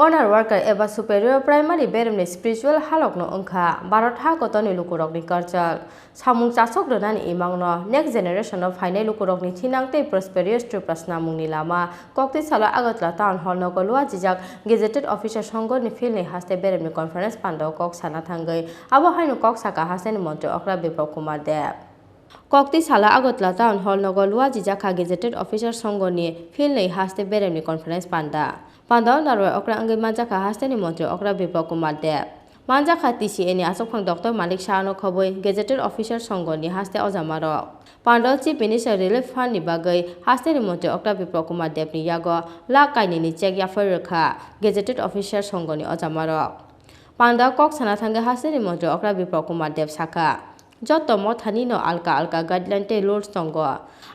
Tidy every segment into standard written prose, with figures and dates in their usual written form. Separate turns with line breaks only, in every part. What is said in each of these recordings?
Honor worker eba superior primary Beremni spiritual halok no angkha Bharat ha kotoni lukurok ni culture samung chasok donani imangno next generation of final lukurok ni thinangte prosperous Tripura namungni lama Koktisalo Agartala town hall Nogo lua jijak Gajated official Sanga ni Philnwi haste Beremni conference pando kok sana thangai abo hainu kok saka haste ni montri okra Biplop Kumar Dev Koktisalo Agartala town hall Nogo lua jijak Gajated official Sanga ni Philnwi haste Beremni conference panda Pandau narwa okra angge manjaka hasteni montri okra Biplop Kumar Dev manjaka TCA ni asokphang Dr. Malik Shahno khoboi Gazetted official Sanga ni haste ojamarok Pandau chief minister relief fund ni bagai hasteni montri okra Biplop Kumar Dev ni yago la kaini ni check yaphar rekha Gazetted official Sanga ni ojamarok Pandau kok sana thange hasteni montri okra Biplop Kumar Dev saka joto mothani no alka guideline te rules tongo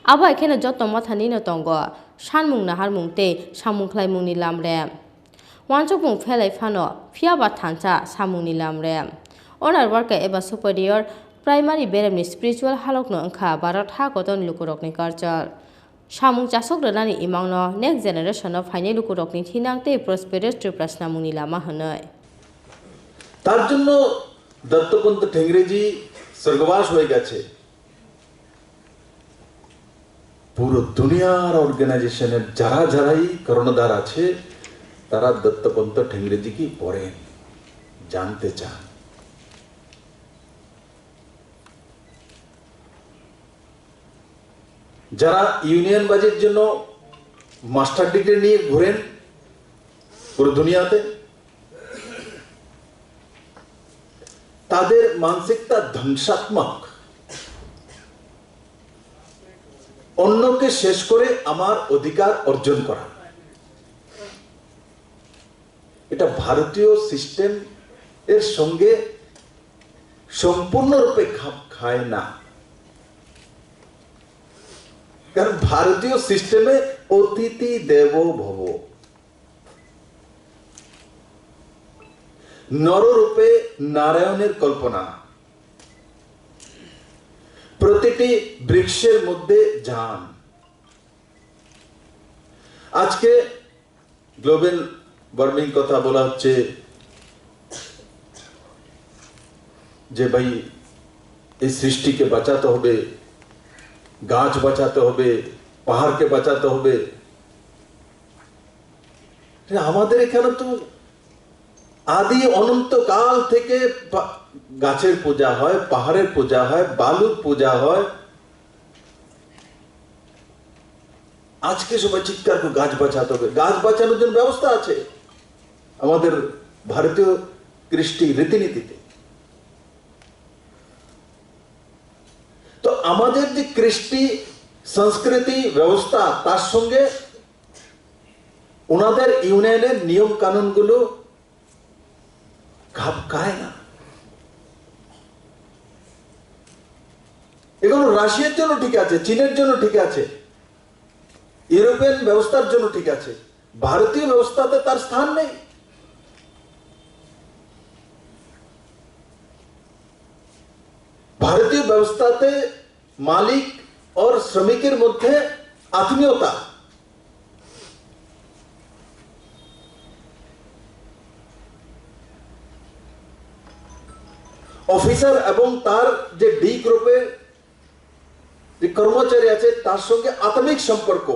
abo ekhene joto mothani no tongo sanmung na harmung te samung khlaimung ni lamrem wansukmung phelai phano phiaba thancha samung ni lamrem honor worker eba superior primary Beremni spiritual halok no angkha Bharat ha koton lukurok ni culture samung chasok donani imangno next generation of final lukurok ni thinangte prosperous Tripura namung ni lama hanoi
তার জন্য দত্তপন্ত ঠেংরেজি স্বর্গবাস হয়ে গেছে পুরো দুনিয়ার অর্গানাইজেশনের যারাই কর্ণধার আছে তারা দত্তপন্ত ঠেংরেজি কি পড়েন জানতে চান যারা ইউনিয়ন বাজের জন্য মাস্টার ডিগ্রি নিয়ে ঘুরেন পুরো দুনিয়াতে তাদের মানসিকতা ধ্বংসাত্মক অন্যকে শেষ করে আমার অধিকার অর্জন করা এটা ভারতীয় সিস্টেম এর সঙ্গে সম্পূর্ণরূপে খাপ খায় না কারণ ভারতীয় সিস্টেমে অতিথি দেবো ভব নররূপে নারায়ণের কল্পনা প্রতিটি বৃক্ষের মধ্যে যান আজকে গ্লোবাল ওয়ার্মিং কথা বলা হচ্ছে যে ভাই এই সৃষ্টিকে বাঁচাতে হবে গাছ বাঁচাতে হবে পাহাড়কে বাঁচাতে হবে আমাদের এখানে তো আদি অনন্তকাল থেকে গাছের পূজা হয় পাহাড়ের পূজা হয় বালুর পূজা হয় আজকে সবাই চিৎকার করে গাছ বাঁচাতে হবে গাছ বাঁচানোর জন্য ব্যবস্থা আছে আমাদের ভারতীয় কৃষ্টি রীতিনীতিতে তো আমাদের যে কৃষ্টি সংস্কৃতি ব্যবস্থা তার সঙ্গে ওনাদের ইউনিয়নের নিয়ম কানুনগুলো খাপ খায় না এগুলো রাশিয়ার জন্য ঠিক আছে চীনের জন্য ঠিক আছে ইউরোপিয়ান ব্যবস্থার জন্য ঠিক আছে ভারতীয় ব্যবস্থাতে তার স্থান নেই ভারতীয় ব্যবস্থাতে মালিক और শ্রমিকের মধ্যে আত্মীয়তা অফিসার এবং তার যে ডি গ্রুপের যে কর্মচারী আছে তার সঙ্গে আত্মিক সম্পর্ক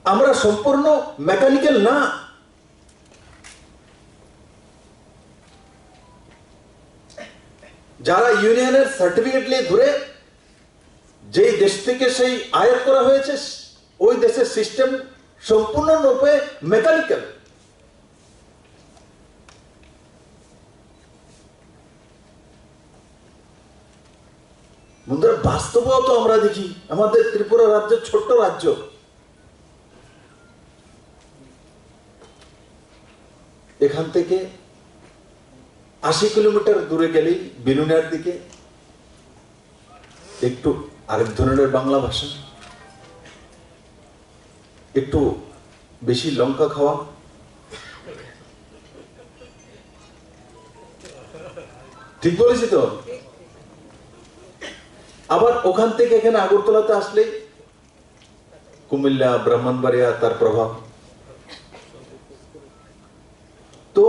আমরা সম্পূর্ণ মেকানিক্যাল না যারা ইউনিয়নের সার্টিফিকেট নিয়ে ঘুরে যে দেশ থেকে সেই আয়াত করা হয়েছে ওই দেশের সিস্টেম সম্পূর্ণরূপে মেকানিক্যাল বন্ধুরা বাস্তবেও তো আমরা দেখি আমাদের ত্রিপুরা রাজ্য ছোট্ট রাজ্য এখান থেকে 80 কিলোমিটার দূরে গেলেই বিনুনিয়ার দিকে একটু আরেক ধরনের বাংলা ভাষা একটু বেশি লঙ্কা খাওয়া ঠিক বলেছি তো আবার ওখান থেকে এখানে আগরতলাতে আসলেই কুমিল্লা ব্রাহ্মণবাড়িয়া তার প্রভাব। তো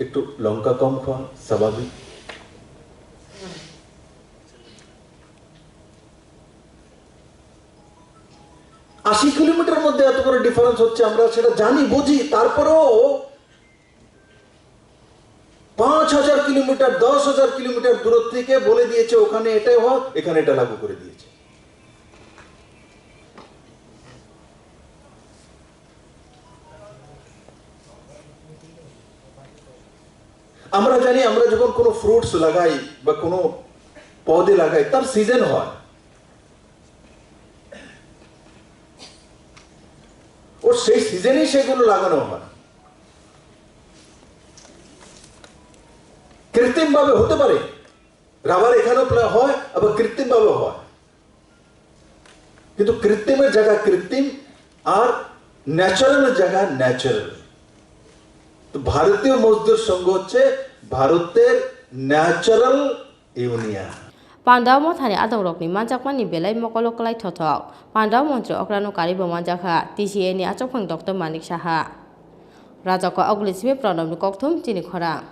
একটু লঙ্কা কম খাওয়া স্বাভাবিক। আশি কিলোমিটার মধ্যে এত বড় ডিফারেন্স হচ্ছে, আমরা সেটা জানি বুঝি, তারপরেও 5,000 কিলোমিটার 10,000 কিলোমিটার দূর থেকে বলে দিয়েছে ওখানে এটাই হয়, এখানে এটা লাগু করে দিয়েছে। আমরা জানি আমরা যখন কোনো ফ্রুটস লাগাই বা কোনো পদে লাগাই তার সিজন হয়, ও সেই সিজনেই সেগুলো লাগানো হয়। কৃত্রিম ভাবে হতে পারে, রাবার এখানেও হয় আবার কৃত্রিম ভাবে হয়, কিন্তু কৃত্রিমের জায়গা কৃত্রিম আর ন্যাচারাল জায়গা ন্যাচারাল। তো ভারতীয় মজদুর সংঘ হচ্ছে ভারতের natural union.
Pandau mo thani adong rok ni manjak mani belai mokolo klai thothok. Pandau mantri okrano kari bo manjakha TCA ni achok phang Dr. Manik Saha. Raja ko aglismi pranam ni kokthum Chini Khorang.